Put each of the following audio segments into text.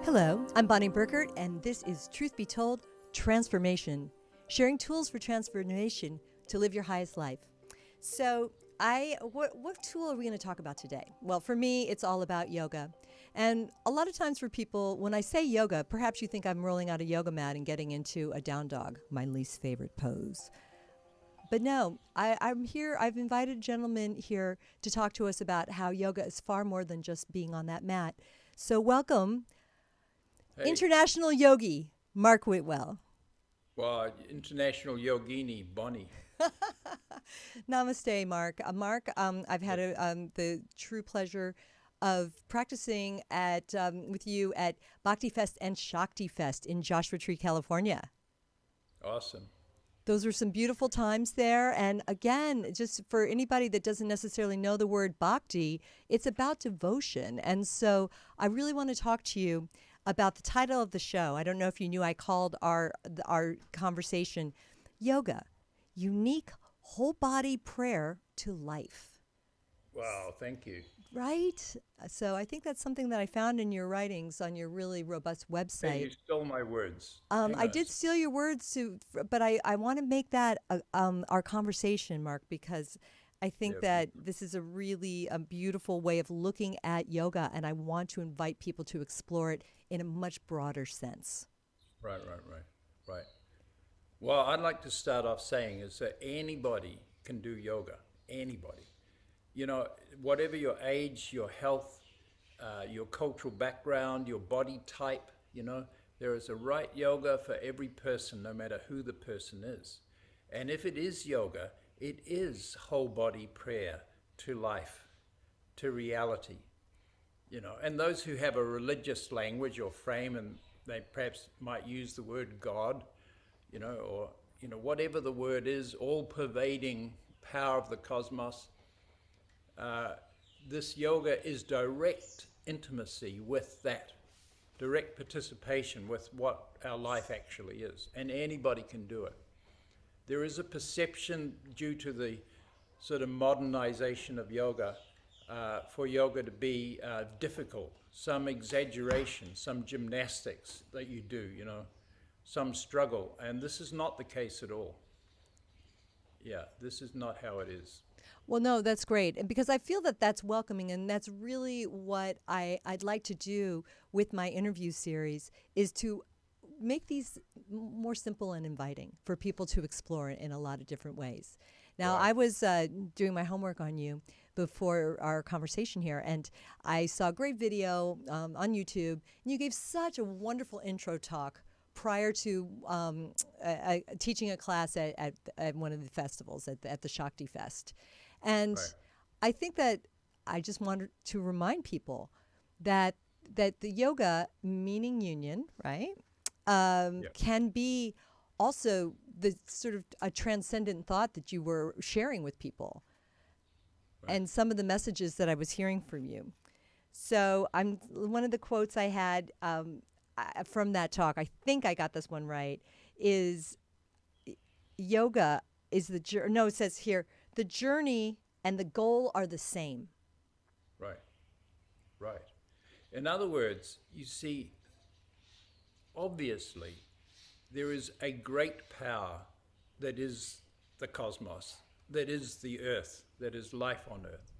Hello, I'm Bonnie Burkert, and this is Truth Be Told, Transformation, sharing tools for transformation to live your highest life. So, what tool are we going to talk about today? Well, for me, it's all about yoga. And a lot of times for people, when I say yoga, perhaps you think I'm rolling out a yoga mat and getting into a down dog, my least favorite pose. But no, I'm here. I've invited a gentleman here to talk to us about how yoga is far more than just being on that mat. So welcome, Hey, international yogi, Mark Whitwell. well, international yogini, Bonnie. Namaste, Mark. Mark, I've had the true pleasure of practicing with you at Bhakti Fest and Shakti Fest in Joshua Tree, California. Awesome. Those were some beautiful times there. And again, just for anybody that doesn't necessarily know the word bhakti, it's about devotion. And so I really want to talk to you about the title of the show. I don't know if you knew I called our conversation Yoga, Unique Whole Body Prayer to Life. Wow, thank you. Right? So I think that's something that I found in your writings on your really robust Hey, website. you stole my words. Hang I on a did sec. steal your words, but I want to make that our conversation, Mark, because I think Yeah, that this is a really beautiful way of looking at yoga, and I want to invite people to explore it in a much broader sense. right. Well, I'd like to start off saying is that anybody can do yoga. Anybody. You know, whatever your age, your health, your cultural background, your body type, there is a right yoga for every person, no matter who the person is. And if it is yoga, it is whole body prayer to life, to reality. And those who have a religious language or frame, and they perhaps might use the word God, or whatever the word is, all pervading power of the cosmos. This yoga is direct intimacy with that, direct participation with what our life actually is, and anybody can do it. There is a perception due to the sort of modernization of yoga for yoga to be difficult, some exaggeration, some gymnastics that you do, some struggle, and this is not the case at all. Yeah, this is not how it is. Well, no, that's great. And because I feel that that's welcoming, and that's really what I'd like to do with my interview series is to make these more simple and inviting for people to explore in a lot of different ways. Now, Right. I was doing my homework on you before our conversation here, and I saw a great video on YouTube, and you gave such a wonderful intro talk prior to teaching a class at one of the festivals at the Shakti Fest. And Right. I think that I just wanted to remind people that the yoga, meaning union, right, Yeah. can be also the sort of a transcendent thought that you were sharing with people, Right. and some of the messages that I was hearing from you. So I'm one of the quotes I had from that talk. I think I got this one right. Is yoga is the journey? No, it says here the journey and the goal are the same. Right. Right. In other words, you see, obviously, there is a great power that is the cosmos, that is the earth, that is life on earth.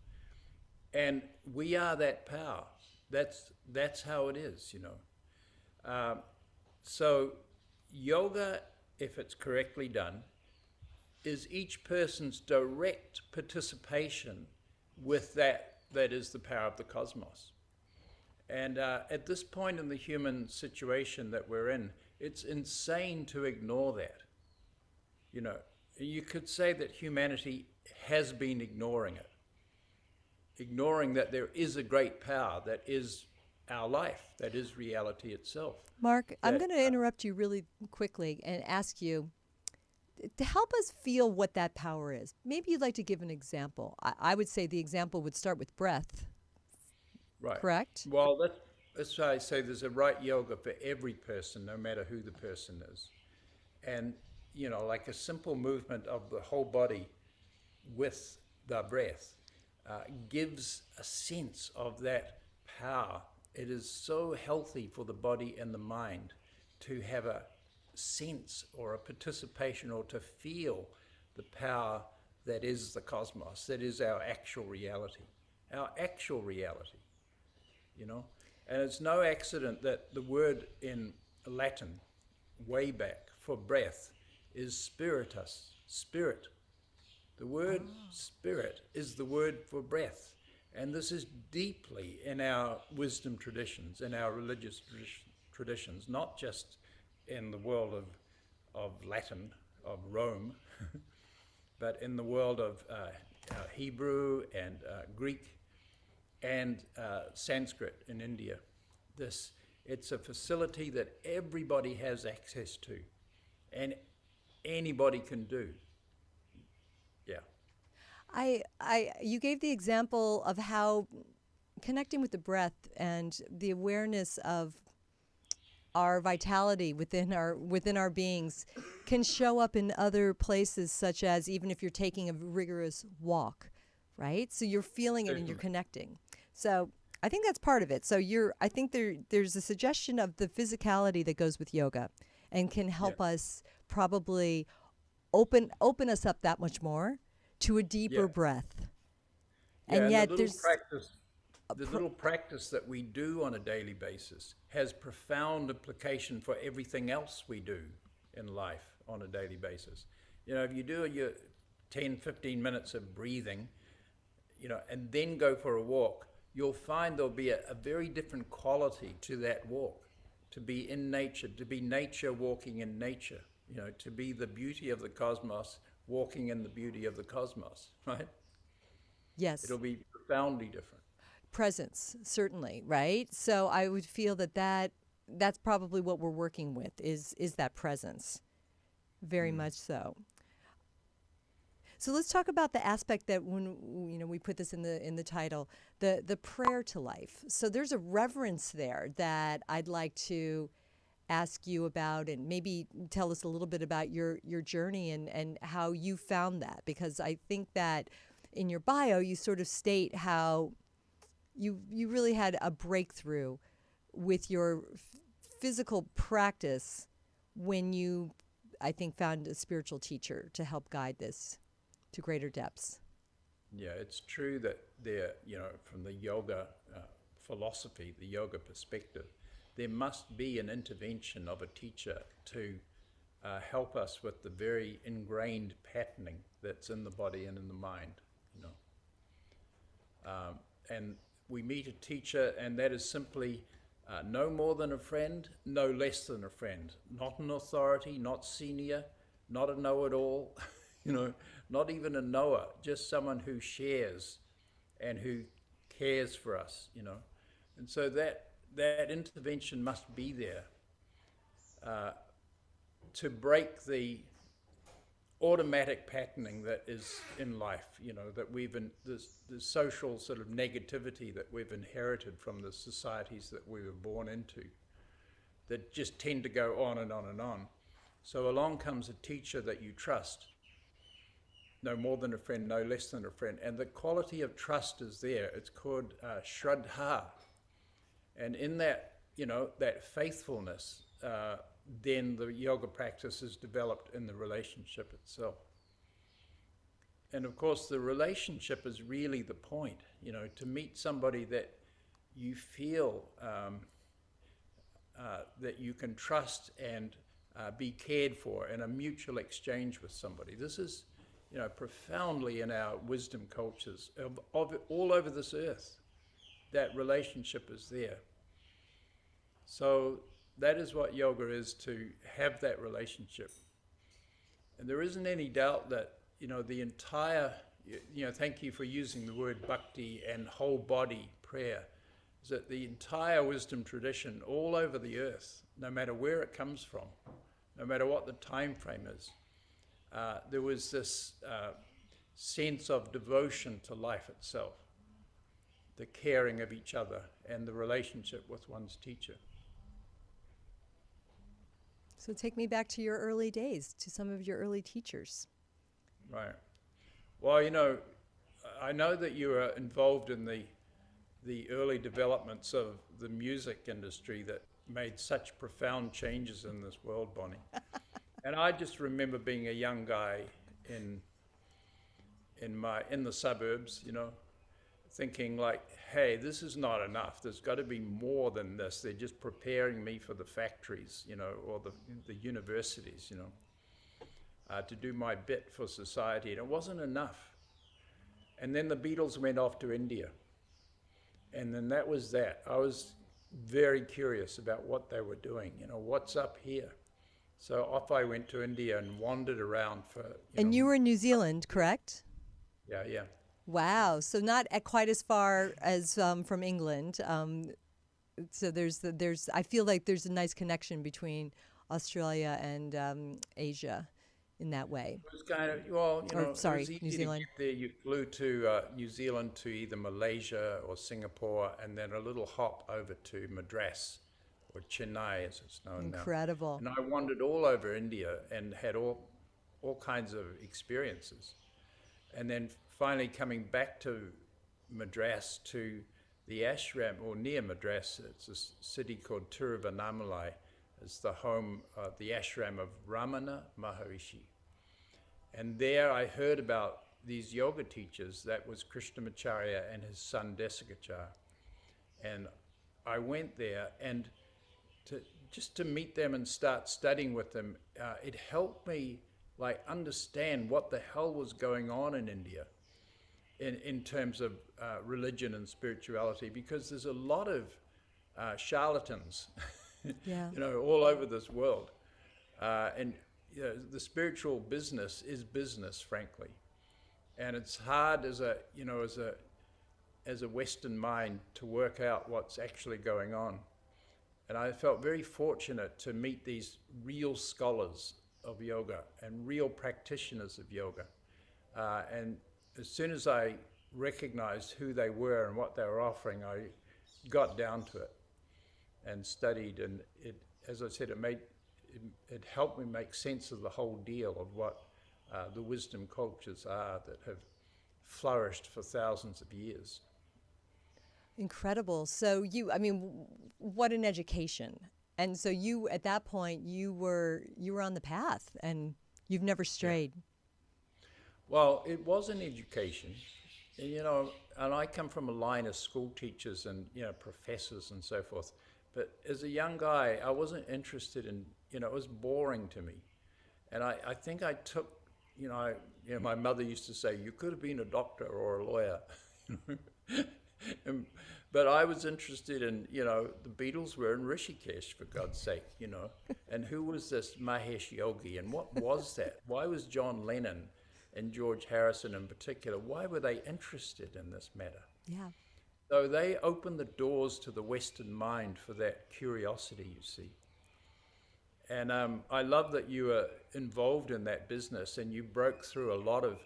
And we are that power. That's how it is. So yoga, if it's correctly done, is each person's direct participation with that is the power of the cosmos. And at this point in the human situation that we're in, it's insane to ignore that. You know, you could say that humanity has been ignoring it, ignoring that there is a great power that is our life, that is reality itself. Mark, I'm That going to interrupt you really quickly and ask you to help us feel what that power is. Maybe you'd like to give an example. I would say the example would start with breath, Right. correct? Well, that's why I say there's a right yoga for every person, no matter who the person is. And, like a simple movement of the whole body with the breath gives a sense of that power it is so healthy for the body and the mind to have a sense or a participation or to feel the power that is the cosmos, that is our actual reality, you know. And it's no accident that the word in Latin, way back, for breath is spiritus, spirit. The word spirit is the word for breath. And this is deeply in our wisdom traditions, in our religious traditions, not just in the world of Latin, of Rome, but in the world of Hebrew and Greek and Sanskrit in India. It's a facility that everybody has access to and anybody can do. Yeah. You gave the example of how connecting with the breath and the awareness of our vitality within our beings can show up in other places, such as even if you're taking a rigorous walk, right? So you're feeling it and you're connecting. So I think that's part of it. So I think there's a suggestion of the physicality that goes with yoga and can help us probably open us up that much more to a deeper breath. And yet the there's little practice that we do on a daily basis has profound implication for everything else we do in life on a daily basis. You know, if you do your 10, 15 minutes of breathing, you know, and then go for a walk, you'll find there'll be a very different quality to that walk, to be in nature, to be nature walking in nature, you know, to be the beauty of the cosmos walking in the beauty of the cosmos, right? Yes. It'll be profoundly different. Presence, certainly, right? So I would feel that's probably what we're working with is that presence, very much so. So let's talk about the aspect that when we put this in the title, the prayer to life. So there's a reverence there that I'd like to ask you about, and maybe tell us a little bit about your journey and how you found that, because I think that in your bio you sort of state how you really had a breakthrough with your physical practice when you, I think, found a spiritual teacher to help guide this to greater depths. Yeah, it's true that there, you know, from the yoga philosophy, the yoga perspective, there must be an intervention of a teacher to help us with the very ingrained patterning that's in the body and in the mind, you know. And we meet a teacher, and that is simply no more than a friend, no less than a friend. Not an authority, not senior, not a know-it-all, you know, not even a knower, just someone who shares and who cares for us, you know. And so that intervention must be there to break the automatic patterning that is in life, you know, that the social sort of negativity that we've inherited from the societies that we were born into, that just tend to go on and on and on. So along comes a teacher that you trust, no more than a friend, no less than a friend, and the quality of trust is there. It's called Shraddha, and in that, you know, that faithfulness, then the yoga practice is developed in the relationship itself. And of course, the relationship is really the point, you know, to meet somebody that you feel that you can trust and be cared for, in a mutual exchange with somebody. This is, you know, profoundly in our wisdom cultures of all over this earth. That relationship is there. So that is what yoga is, to have that relationship. And there isn't any doubt that, you know, the entire, you know, thank you for using the word bhakti and whole body prayer, is that the entire wisdom tradition all over the earth, no matter where it comes from, no matter what the time frame is, there was this sense of devotion to life itself, the caring of each other and the relationship with one's teacher. So take me back to your early days, to some of your early teachers. Right. Well, you know, I know that you are involved in the the early developments of the music industry that made such profound changes in this world, Bonnie. And I just remember being a young guy in the suburbs, thinking like, hey, this is not enough. There's got to be more than this. They're just preparing me for the factories, or the universities, to do my bit for society. And it wasn't enough. And then the Beatles went off to India. And then that was that. I was very curious about what they were doing, what's up here. So off I went to India and wandered around for. And you were in New Zealand, correct? Yeah. Wow. So not quite as far as from England. So I feel like there's a nice connection between Australia and Asia in that way. It was kind of, well, Or, it was sorry, easy New to Zealand. get there. You flew to New Zealand to either Malaysia or Singapore, and then a little hop over to Madras, or Chennai as it's known now. Incredible. And I wandered all over India and had all kinds of experiences. And then finally coming back to Madras, to the ashram, or near Madras, it's a city called Tiruvannamalai. It's the home of the ashram of Ramana Maharishi. And there I heard about these yoga teachers. That was Krishnamacharya and his son Desikachar. And I went there, and just to meet them and start studying with them, it helped me understand what the hell was going on in India in terms of religion and spirituality, because there's a lot of charlatans Yeah. all over this world, and the spiritual business is business, frankly, and it's hard as a Western mind to work out what's actually going on. And I felt very fortunate to meet these real scholars of yoga and real practitioners of yoga. And as soon as I recognized who they were and what they were offering, I got down to it and studied. And it, as I said, it helped me make sense of the whole deal of what the wisdom cultures are that have flourished for thousands of years. Incredible. So what an education. And so you, at that point, you were on the path, and you've never strayed. Well, it was an education, and I come from a line of school teachers and, professors and so forth. But as a young guy, I wasn't interested in, it was boring to me. And I think I took, my mother used to say, you could have been a doctor or a lawyer. But I was interested in, the Beatles were in Rishikesh, for God's sake, and who was this Mahesh Yogi, and what was that? Why was John Lennon and George Harrison in particular, why were they interested in this matter? Yeah. So they opened the doors to the Western mind for that curiosity, you see. And I love that you were involved in that business, and you broke through a lot of,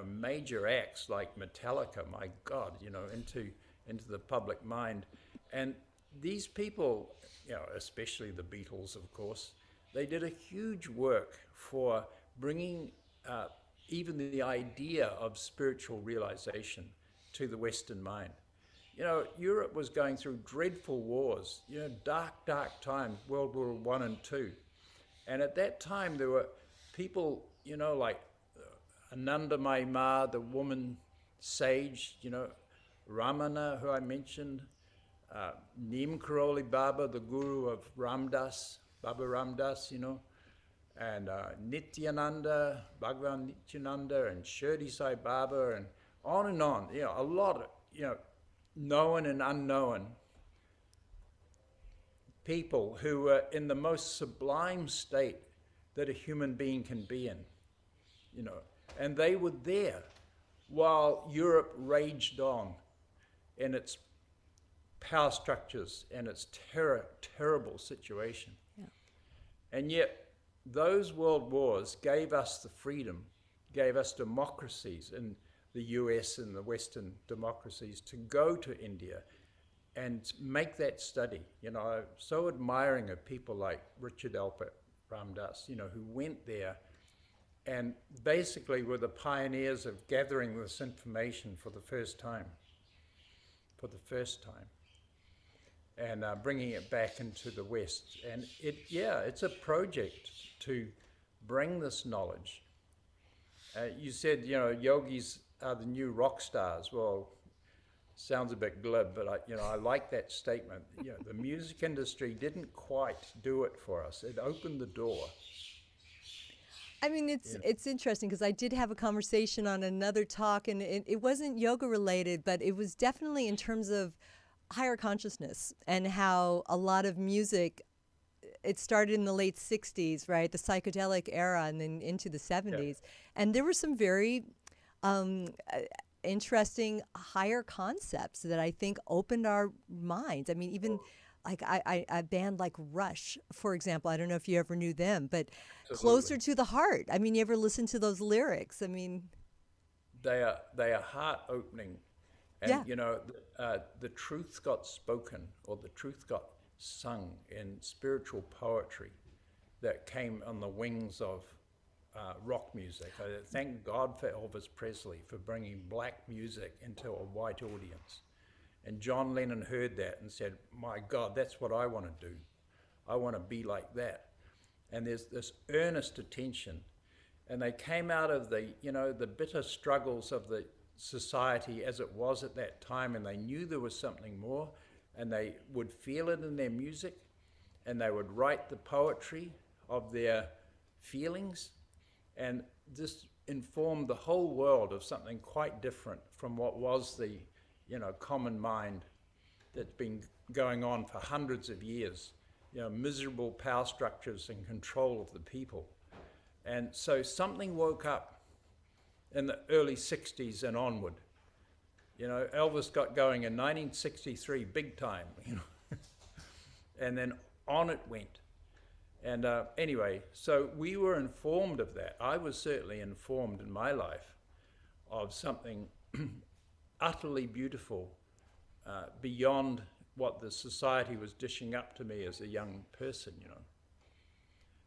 major acts like Metallica, my God, into the public mind. And these people, especially the Beatles, of course, they did a huge work for bringing even the idea of spiritual realization to the Western mind. Europe was going through dreadful wars, dark times, World War I and II. And at that time, there were people, like Anandamayi Ma, the woman sage, Ramana, who I mentioned, Neem Karoli Baba, the guru of Ramdas, Baba Ramdas, and Nityananda, Bhagavan Nityananda, and Shirdi Sai Baba, and on, a lot of, known and unknown people who were in the most sublime state that a human being can be in, and they were there while Europe raged on in its power structures and its terrible situation. Yeah. And yet those world wars gave us the freedom, gave us democracies in the US and the Western democracies to go to India and make that study. I'm so admiring of people like Richard Alpert Ramdas, who went there and basically were the pioneers of gathering this information for the first time. for the first time, and bringing it back into the West. And it's a project to bring this knowledge. You said, yogis are the new rock stars. Well, sounds a bit glib, but I like that statement. The music industry didn't quite do it for us. It opened the door. I mean, it's interesting because I did have a conversation on another talk, and it wasn't yoga related, but it was definitely in terms of higher consciousness and how a lot of music, it started in the late 60s, right? The psychedelic era, and then into the 70s. Yeah. And there were some very interesting higher concepts that I think opened our minds. I mean, even like a band like Rush, for example, I don't know if you ever knew them, but Absolutely. Closer to the Heart. I mean, you ever listen to those lyrics? I mean, they are heart opening, and the truth got spoken, or the truth got sung in spiritual poetry that came on the wings of rock music. Thank God for Elvis Presley for bringing black music into a white audience. And John Lennon heard that and said, my God, that's what I want to do. I want to be like that. And there's this earnest attention. And they came out of the bitter struggles of the society as it was at that time, and they knew there was something more, and they would feel it in their music, and they would write the poetry of their feelings, and this informed the whole world of something quite different from what was the common mind that's been going on for hundreds of years, miserable power structures and control of the people. And so something woke up in the early 60s and onward. Elvis got going in 1963, big time, and then on it went. And anyway, so we were informed of that. I was certainly informed in my life of something utterly beautiful, beyond what the society was dishing up to me as a young person,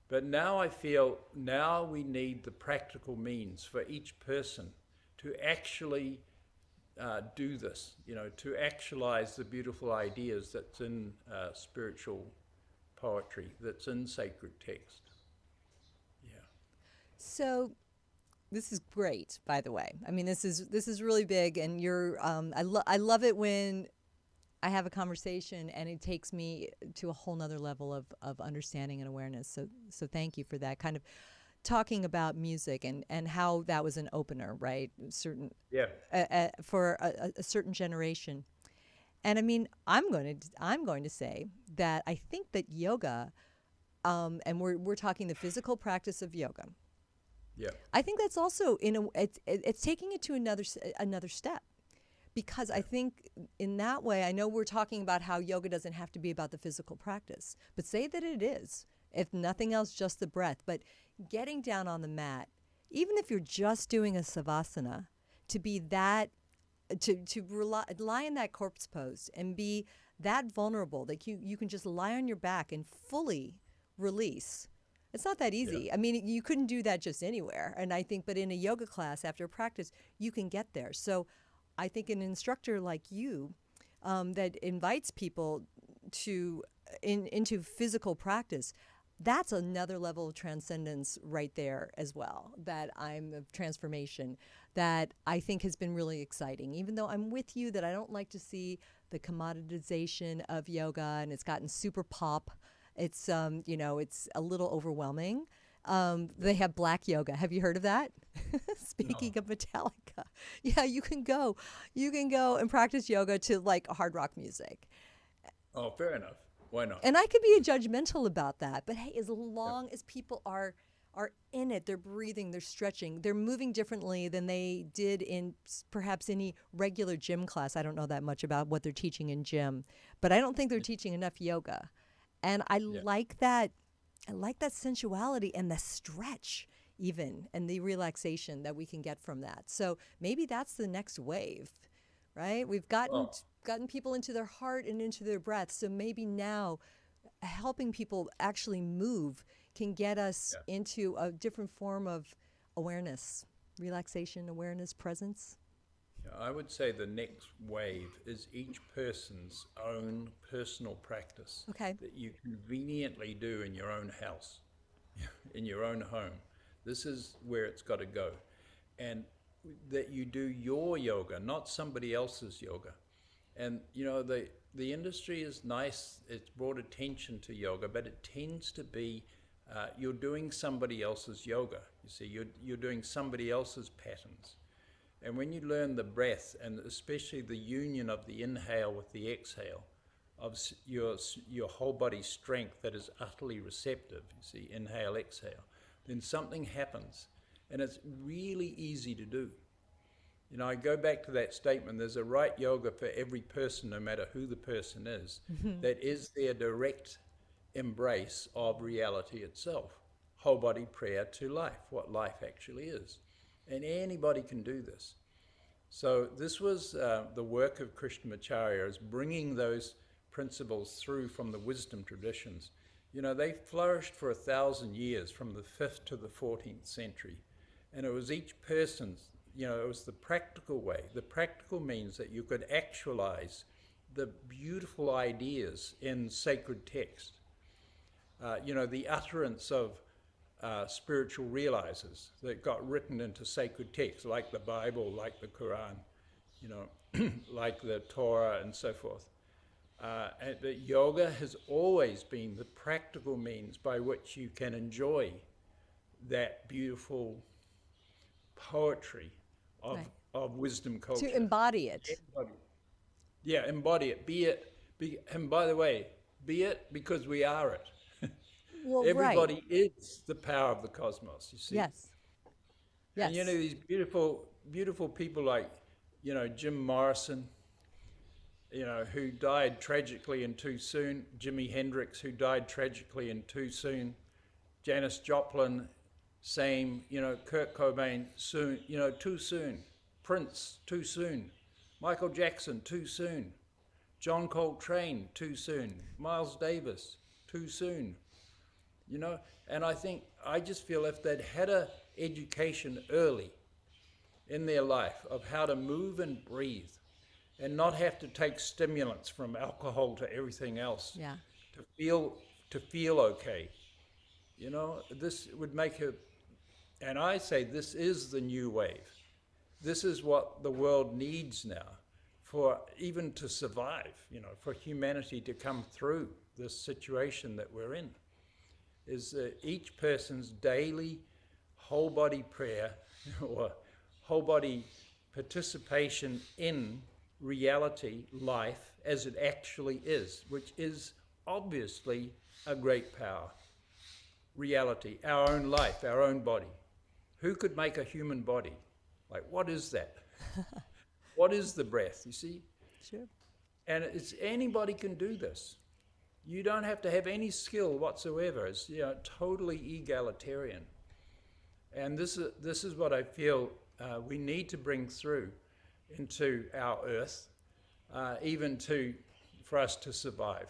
But now I feel we need the practical means for each person to actually do this, to actualize the beautiful ideas that's in spiritual poetry, that's in sacred text. Yeah. so this is great, by the way. I mean, this is really big, and you're. I love it when I have a conversation and it takes me to a whole nother level of understanding and awareness. So thank you for that kind of talking about music and how that was an opener, right? For a certain generation. And I mean, I'm going to say that I think that yoga, and we're talking the physical practice of yoga. Yeah. I think that's also it's taking it to another step, because I think in that way, I know we're talking about how yoga doesn't have to be about the physical practice, but say that it is, if nothing else, just the breath. But getting down on the mat, even if you're just doing a savasana, to be that, to lie in that corpse pose and be that vulnerable that you can just lie on your back and fully release. It's not that easy. Yeah. I mean, you couldn't do that just anywhere. And I think, but in a yoga class, after practice, you can get there. So I think an instructor like you that invites people into physical practice, that's another level of transcendence right there as well, that of transformation that I think has been really exciting. Even though I'm with you that I don't like to see the commoditization of yoga, and it's gotten super pop. It's it's a little overwhelming. They have black yoga. Have you heard of that? Speaking of Metallica, yeah, you can go and practice yoga to like hard rock music. Oh, fair enough. Why not? And I could be judgmental about that, but hey, as long as people are in it, they're breathing, they're stretching, they're moving differently than they did in perhaps any regular gym class. I don't know that much about what they're teaching in gym, but I don't think they're teaching enough yoga. And I like that. I like that sensuality and the stretch even, and the relaxation that we can get from that. So maybe that's the next wave, right? We've gotten people into their heart and into their breath. So maybe now helping people actually move can get us into a different form of awareness, relaxation, awareness, presence. I would say the next wave is each person's own personal practice Okay. that you conveniently do in your own house, in your own home. This is where it's got to go. And that you do your yoga, not somebody else's yoga. And, you know, the industry is nice. It's brought attention to yoga, but it tends to be you're doing somebody else's yoga. You see, you're doing somebody else's patterns. And when you learn the breath, and especially the union of the inhale with the exhale, of your whole body strength that is utterly receptive, you see, inhale, exhale, then something happens. And it's really easy to do. You know, I go back to that statement, there's a right yoga for every person, no matter who the person is, that is their direct embrace of reality itself. Whole body prayer to life, what life actually is. And anybody can do this. So this was the work of Krishnamacharya, is bringing those principles through from the wisdom traditions. You know, they flourished for 1,000 years, from the 5th to the 14th century. And it was each person's, you know, it was the practical way. The practical means that you could actualize the beautiful ideas in sacred text. You know, the utterance of spiritual realizers that got written into sacred texts, like the Bible, like the Quran, you know, like the Torah and so forth. And the yoga has always been the practical means by which you can enjoy that beautiful poetry of wisdom culture. To embody it. Embody it. And by the way, be it because we are it. Well, Everybody is the power of the cosmos, you see. Yes. Yes. And you know, these beautiful, beautiful people like, you know, Jim Morrison, you know, who died tragically and too soon, Jimi Hendrix, who died tragically and too soon, Janis Joplin, same, you know, Kurt Cobain, soon, you know, too soon, Prince, too soon, Michael Jackson, too soon, John Coltrane, too soon, Miles Davis, too soon, you know. And I just feel if they'd had a education early in their life of how to move and breathe and not have to take stimulants from alcohol to everything else to feel okay, you know, this would make and I say this is the new wave. This is what the world needs now, for even to survive, you know, for humanity to come through this situation that we're in, is each person's daily whole body prayer or whole body participation in reality, life as it actually is, which is obviously a great power. Reality, our own life, our own body. Who could make a human body? Like, what is that? What is the breath, you see? Sure. And anybody can do this. You don't have to have any skill whatsoever. It's, you know, totally egalitarian. And this is what I feel we need to bring through into our earth, even for us to survive.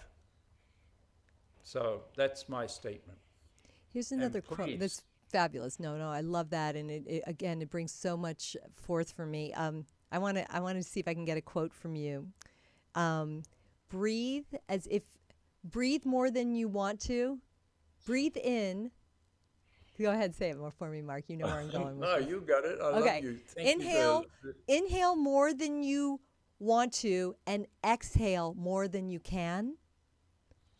So that's my statement. Here's another quote that's fabulous. No, I love that, and it brings so much forth for me. I want to see if I can get a quote from you. Breathe more than you want to. Breathe in. Go ahead, say it more for me, Mark. You know where I'm going with this. You got it. I love you. Inhale more than you want to, and exhale more than you can.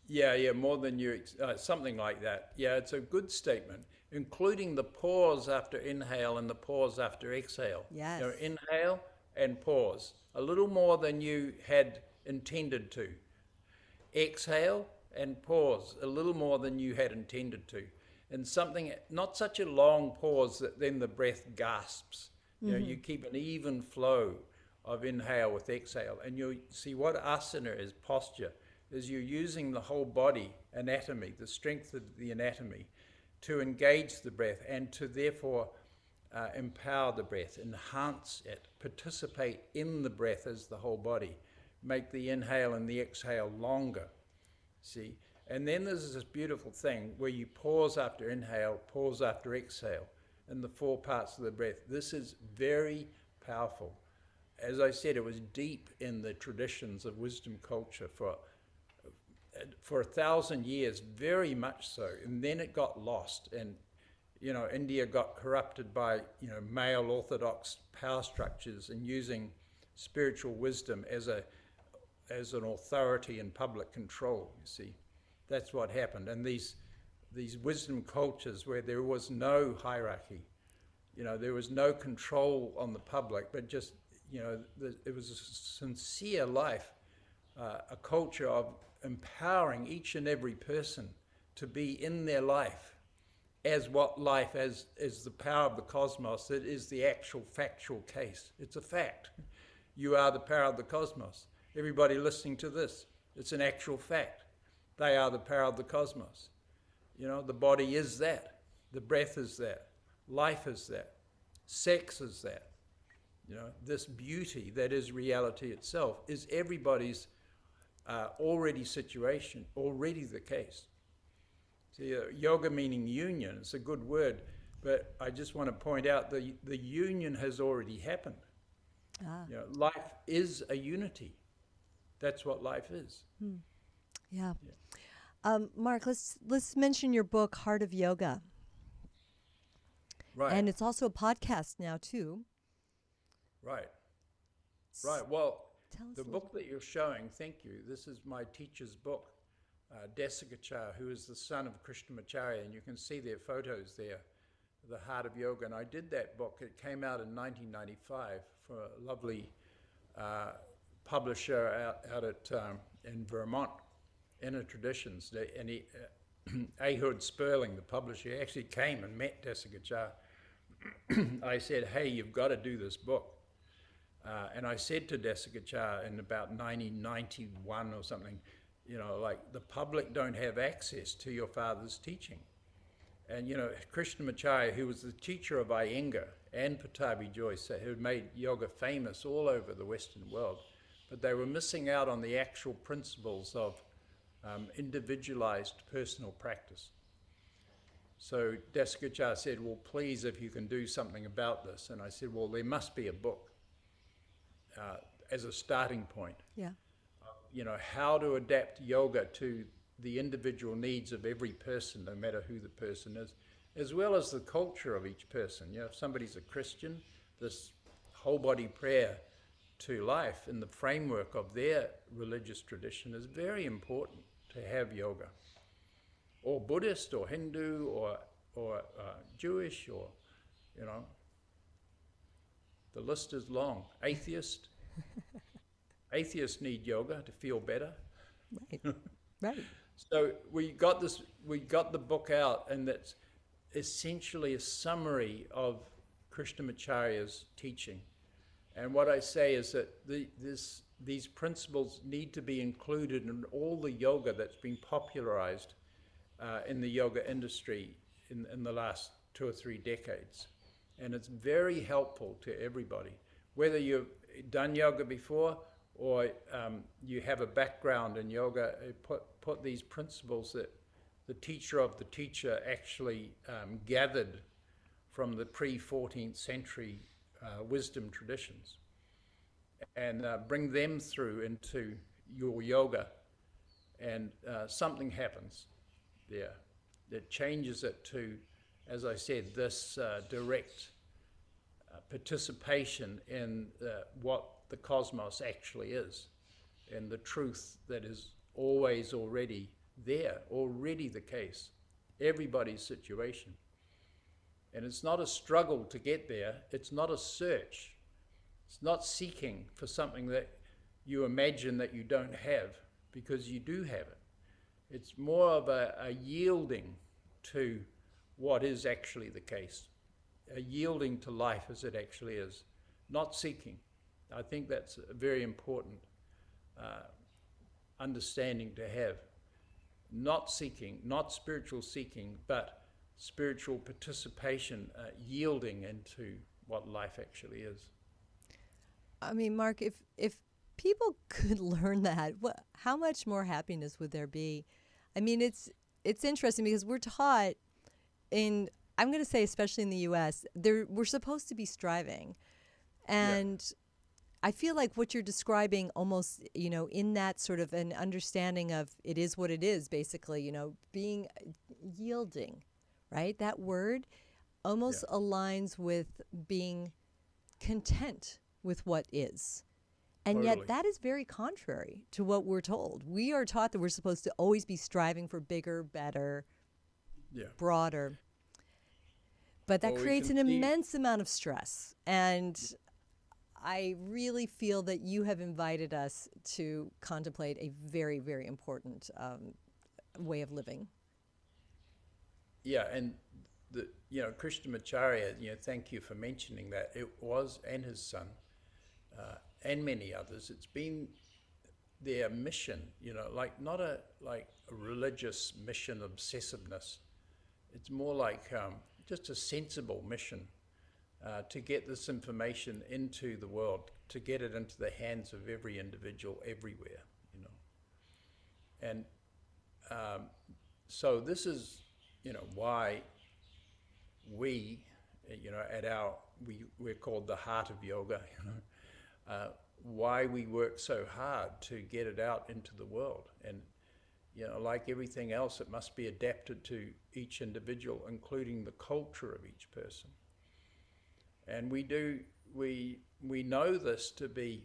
Yeah, more than you, something like that. Yeah, it's a good statement, including the pause after inhale and the pause after exhale. Yes. You know, inhale and pause, a little more than you had intended to. Exhale and pause, a little more than you had intended to. And something, not such a long pause that then the breath gasps. You know, you keep an even flow of inhale with exhale. And you see what asana is, posture, is you're using the whole body anatomy, the strength of the anatomy, to engage the breath and to therefore empower the breath, enhance it, participate in the breath as the whole body, make the inhale and the exhale longer, see? And then there's this beautiful thing where you pause after inhale, pause after exhale, and the 4 parts of the breath. This is very powerful. as I said, it was deep in the traditions of wisdom culture for 1,000 years, very much so. And then it got lost, and India got corrupted by male orthodox power structures and using spiritual wisdom as an authority and public control. You see, that's what happened. And these wisdom cultures where there was no hierarchy, there was no control on the public, but just it was a sincere life, a culture of empowering each and every person to be in their life as what life is the power of the cosmos. It is the actual factual case. It's a fact. You are the power of the cosmos. Everybody listening to this, it's an actual fact. They are the power of the cosmos. The body is that. The breath is that. Life is that. Sex is that. This beauty that is reality itself is everybody's already the case. See, yoga meaning union, it's a good word, but I just want to point out the union has already happened. Life is a unity. That's what life is. Yeah. Mark, let's mention your book, Heart of Yoga. Right. And it's also a podcast now too. Right. Well, Tell us the book that you're showing, thank you. This is my teacher's book, Desikachar, who is the son of Krishnamacharya, and you can see their photos there, The Heart of Yoga. And I did that book. It came out in 1995 for a lovely publisher out at in Vermont, Inner Traditions. And he, Ahud Sperling, the publisher, he actually came and met Desikachar. I said, hey, you've got to do this book. And I said to Desikachar in about 1991 or something, the public don't have access to your father's teaching. And, Krishnamacharya, who was the teacher of Iyengar and Pattabhi Jois, who had made yoga famous all over the Western world, but they were missing out on the actual principles of individualized personal practice. So Desikachar said, well, please, if you can do something about this. And I said, well, there must be a book as a starting point. Yeah. How to adapt yoga to the individual needs of every person, no matter who the person is, as well as the culture of each person. If somebody's a Christian, this whole body prayer to life in the framework of their religious tradition is very important to have yoga. Or Buddhist, or Hindu, or Jewish, or, the list is long. Atheist. Atheists need yoga to feel better. Right. Right. So we got the book out, and that's essentially a summary of Krishnamacharya's teaching. And what I say is that these principles need to be included in all the yoga that's been popularized in the yoga industry in the last 2 or 3 decades. And it's very helpful to everybody, whether you've done yoga before or you have a background in yoga. Put these principles that the teacher of the teacher actually gathered from the pre-14th century wisdom traditions, and bring them through into your yoga, and something happens there that changes it to, as I said, this direct participation in what the cosmos actually is, and the truth that is always already there, already the case, everybody's situation. And it's not a struggle to get there, it's not a search, it's not seeking for something that you imagine that you don't have, because you do have it. It's more of a yielding to what is actually the case, a yielding to life as it actually is, not seeking. I think that's a very important understanding to have. Not seeking, not spiritual seeking, but spiritual participation, yielding into what life actually is. I mean, Mark, if people could learn that, how much more happiness would there be? I mean, it's interesting because we're taught in, I'm going to say especially in the U.S., we're supposed to be striving. And I feel like what you're describing almost, in that sort of an understanding of it is what it is, basically, being yielding, right? That word almost aligns with being content with what is. And Totally. yet that is very contrary to what we're told. We are taught that we're supposed to always be striving for bigger, better, broader. But that creates an immense amount of stress. And I really feel that you have invited us to contemplate a very, very important way of living. Yeah, and Krishnamacharya, thank you for mentioning that. It was, and his son, and many others, it's been their mission, not a religious mission obsessiveness. It's more like just a sensible mission to get this information into the world, to get it into the hands of every individual everywhere, And so this is, why we, we're called the heart of yoga, why we work so hard to get it out into the world. And, like everything else, it must be adapted to each individual, including the culture of each person. And we know this to be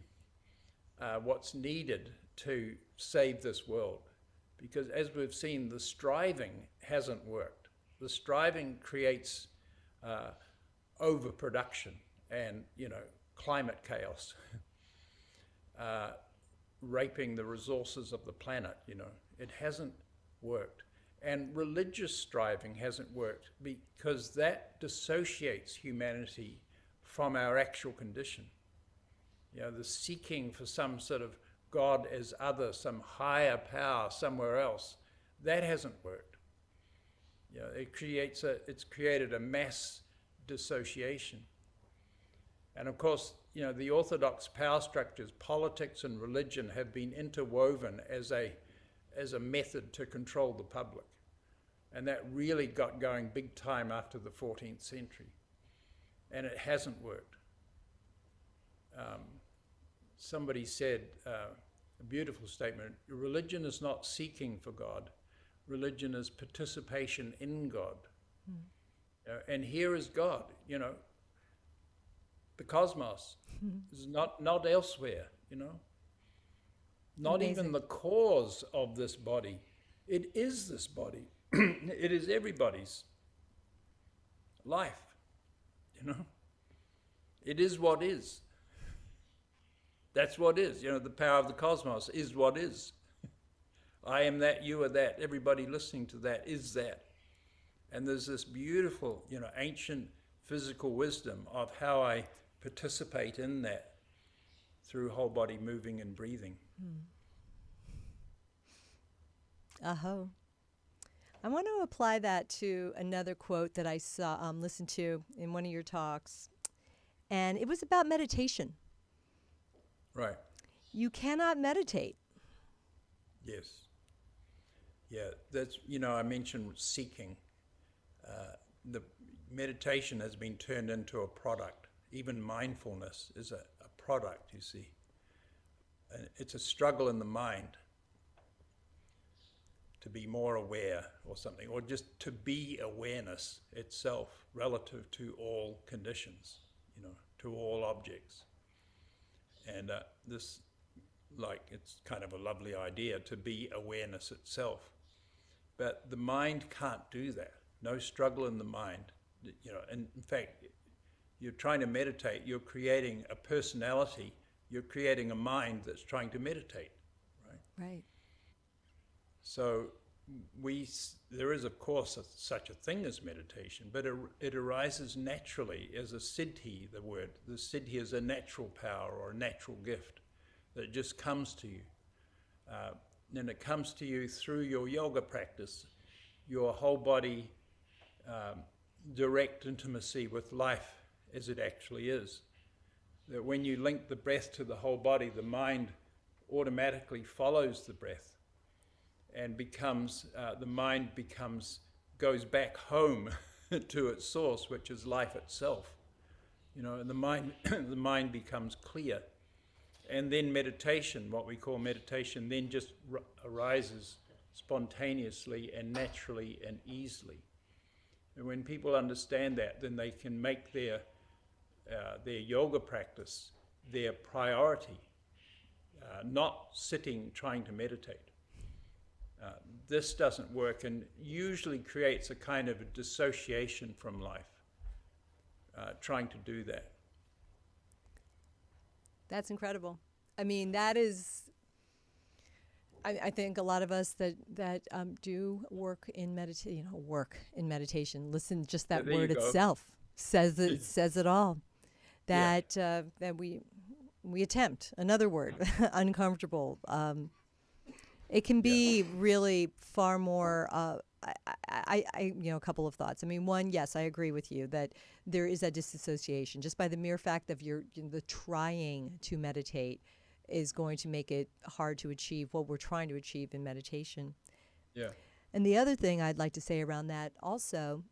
what's needed to save this world. Because as we've seen, the striving hasn't worked. The striving creates overproduction and, climate chaos, raping the resources of the planet, It hasn't worked. And religious striving hasn't worked because that dissociates humanity from our actual condition. The seeking for some sort of God as other, some higher power somewhere else, that hasn't worked. It's created a mass dissociation. And of course, the orthodox power structures, politics and religion have been interwoven as a method to control the public. And that really got going big time after the 14th century. And it hasn't worked. Somebody said, a beautiful statement, religion is not seeking for God. Religion is participation in God. And here is God, the cosmos is not elsewhere, Not Amazing. even the cause of this body. It is this body. It is everybody's life, It is what is. That's what is. The power of the cosmos is what is. I am that, you are that, everybody listening to that is that. And there's this beautiful, ancient physical wisdom of how I participate in that through whole body moving and breathing. Aho. I want to apply that to another quote that I listened to in one of your talks. And it was about meditation. Right. You cannot meditate. Yes. Yeah, that's, I mentioned seeking. The meditation has been turned into a product. Even mindfulness is a product, you see. And it's a struggle in the mind to be more aware or something, or just to be awareness itself relative to all conditions, to all objects. And it's kind of a lovely idea to be awareness itself. But the mind can't do that. No struggle in the mind. And in fact, you're trying to meditate, you're creating a personality, you're creating a mind that's trying to meditate, right? Right. So there is, of course, such a thing as meditation, but it arises naturally as a siddhi, the word. The siddhi is a natural power or a natural gift that just comes to you. And it comes to you through your yoga practice, your whole body direct intimacy with life as it actually is. That when you link the breath to the whole body, the mind automatically follows the breath and goes back home to its source, which is life itself. And the mind becomes clear. And then meditation, what we call meditation, then just arises spontaneously and naturally and easily. And when people understand that, then they can make their yoga practice their priority, not sitting trying to meditate. This doesn't work and usually creates a kind of a dissociation from life, trying to do that. That's incredible. I mean, that is, I think a lot of us that do work in meditation, listen, just that There word you go. itself says it all. That we attempt, another word, uncomfortable. It can be really far more. I a couple of thoughts. I mean, one, yes, I agree with you that there is a disassociation just by the mere fact of the trying to meditate is going to make it hard to achieve what we're trying to achieve in meditation. Yeah. And the other thing I'd like to say around that also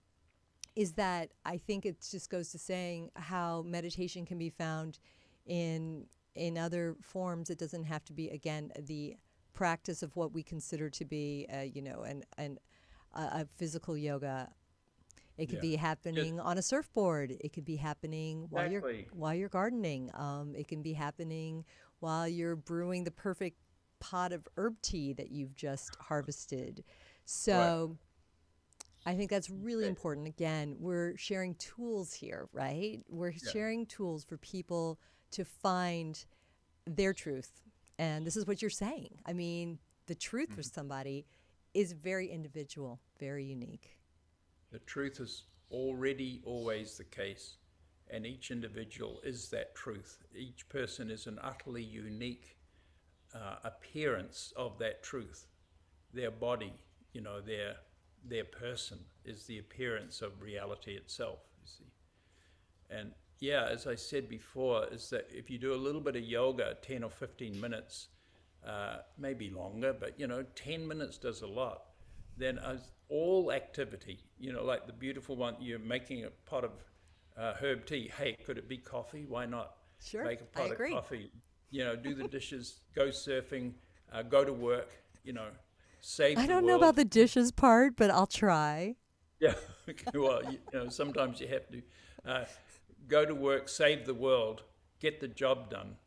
is that I think it just goes to saying how meditation can be found in other forms. It doesn't have to be, again, the practice of what we consider to be, a physical yoga. It could be happening on a surfboard. It could be happening while you're gardening. It can be happening while you're brewing the perfect pot of herb tea that you've just harvested. So I think that's really important. Again, we're sharing tools here, right? We're sharing tools for people to find their truth. And this is what you're saying. I mean, the truth for somebody is very individual, very unique. The truth is already always the case, and each individual is that truth. Each person is an utterly unique appearance of that truth. Their body, their person is the appearance of reality itself, you see. And as I said before, is that if you do a little bit of yoga, 10 or 15 minutes, maybe longer, but 10 minutes does a lot. Then all activity, like the beautiful one, you're making a pot of herb tea. Hey, could it be coffee? Why not? Sure, Make a pot I agree. of coffee. Do the dishes, go surfing, go to work. Save the world. I don't know about the dishes part, but I'll try. Yeah, well, sometimes you have to go to work, save the world, get the job done.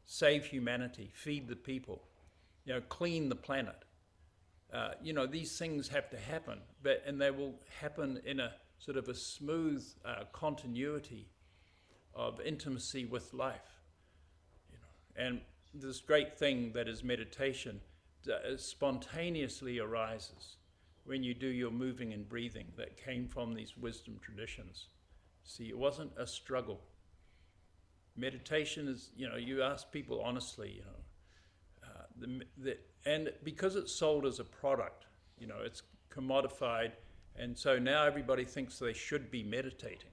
Save humanity, feed the people, clean the planet. These things have to happen, and they will happen in a sort of a smooth continuity of intimacy with life. And this great thing that is meditation spontaneously arises when you do your moving and breathing that came from these wisdom traditions. See, it wasn't a struggle. Meditation is, you ask people honestly, and because it's sold as a product, it's commodified, and so now everybody thinks they should be meditating.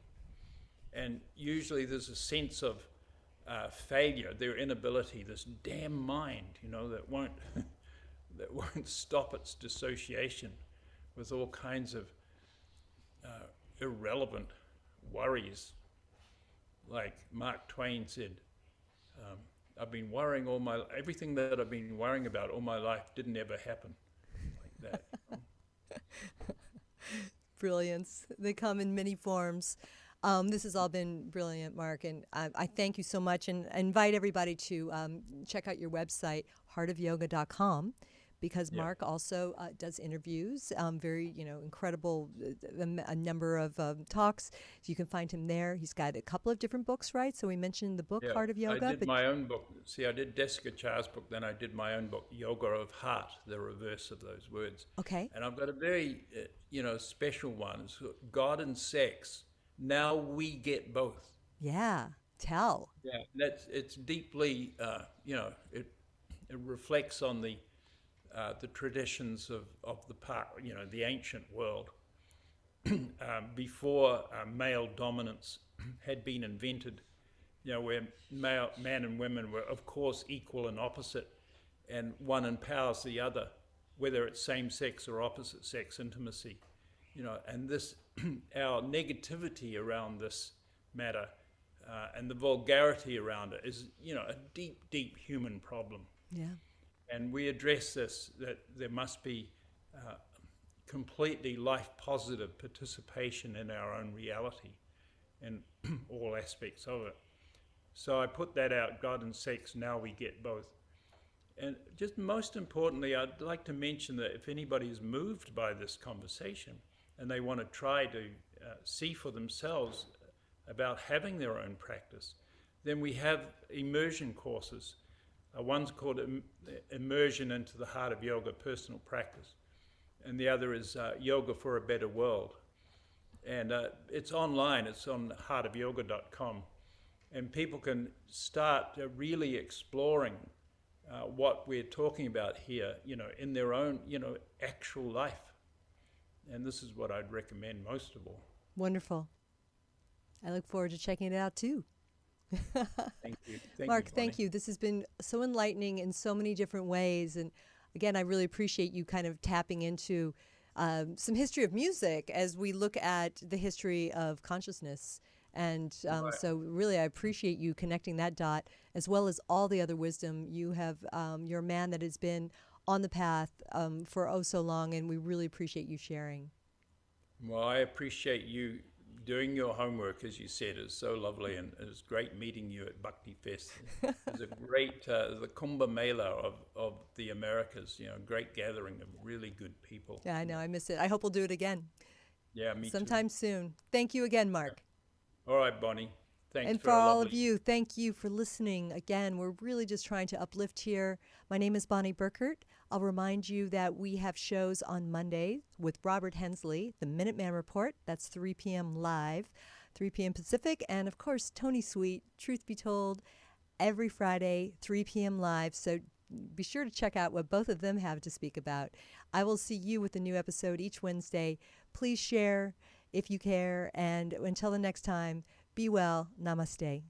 And usually there's a sense of failure, their inability, this damn mind, that won't stop its dissociation with all kinds of irrelevant worries. Like Mark Twain said, I've been worrying everything that I've been worrying about all my life didn't ever happen. Like that. Brilliance. They come in many forms. This has all been brilliant, Mark, and I thank you so much, and I invite everybody to check out your website, heartofyoga.com, because Mark also does interviews, very, incredible, a number of talks. So you can find him there. He's got a couple of different books, right? So we mentioned the book, Heart of Yoga. I did my own book. See, I did Desikachar's book, then I did my own book, Yoga of Heart, the reverse of those words. Okay. And I've got a very, special one. It's God and Sex. Now we get both. Yeah, tell. Yeah, it's deeply, it reflects on the traditions of the the ancient world before male dominance had been invented. Where man and women were, of course, equal and opposite, and one empowers the other, whether it's same sex or opposite sex intimacy. And this, our negativity around this matter and the vulgarity around it is, a deep, deep human problem. Yeah. And we address this, that there must be completely life-positive participation in our own reality and all aspects of it. So I put that out, God and sex, now we get both. And just most importantly, I'd like to mention that if anybody is moved by this conversation and they want to try to see for themselves about having their own practice, then we have immersion courses. One's called Immersion into the Heart of Yoga Personal Practice, and the other is Yoga for a Better World. And it's online, it's on heartofyoga.com, and people can start really exploring what we're talking about here, in their own, actual life. And this is what I'd recommend most of all. Wonderful. I look forward to checking it out too. Thank you. Mark, you, thank you. This has been so enlightening in so many different ways. And again, I really appreciate you kind of tapping into some history of music as we look at the history of consciousness. And so really, I appreciate you connecting that dot, as well as all the other wisdom. You have, you're a man that has been on the path for oh so long, and we really appreciate you sharing. Well, I appreciate you doing your homework, as you said. It's so lovely, and it was great meeting you at Bhakti Fest. It was a great, the Kumbh Mela of the Americas, great gathering of really good people. Yeah, I know. I miss it. I hope we'll do it again. Yeah, me sometime soon. Thank you again, Mark. All right, Bonnie. Thanks And for all of you, thank you for listening. Again, we're really just trying to uplift here. My name is Bonnie Burkert. I'll remind you that we have shows on Mondays with Robert Hensley, the Minuteman Report. That's 3 p.m. live, 3 p.m. Pacific. And, of course, Tony Sweet, Truth Be Told, every Friday, 3 p.m. live. So be sure to check out what both of them have to speak about. I will see you with a new episode each Wednesday. Please share if you care. And until the next time, be well. Namaste.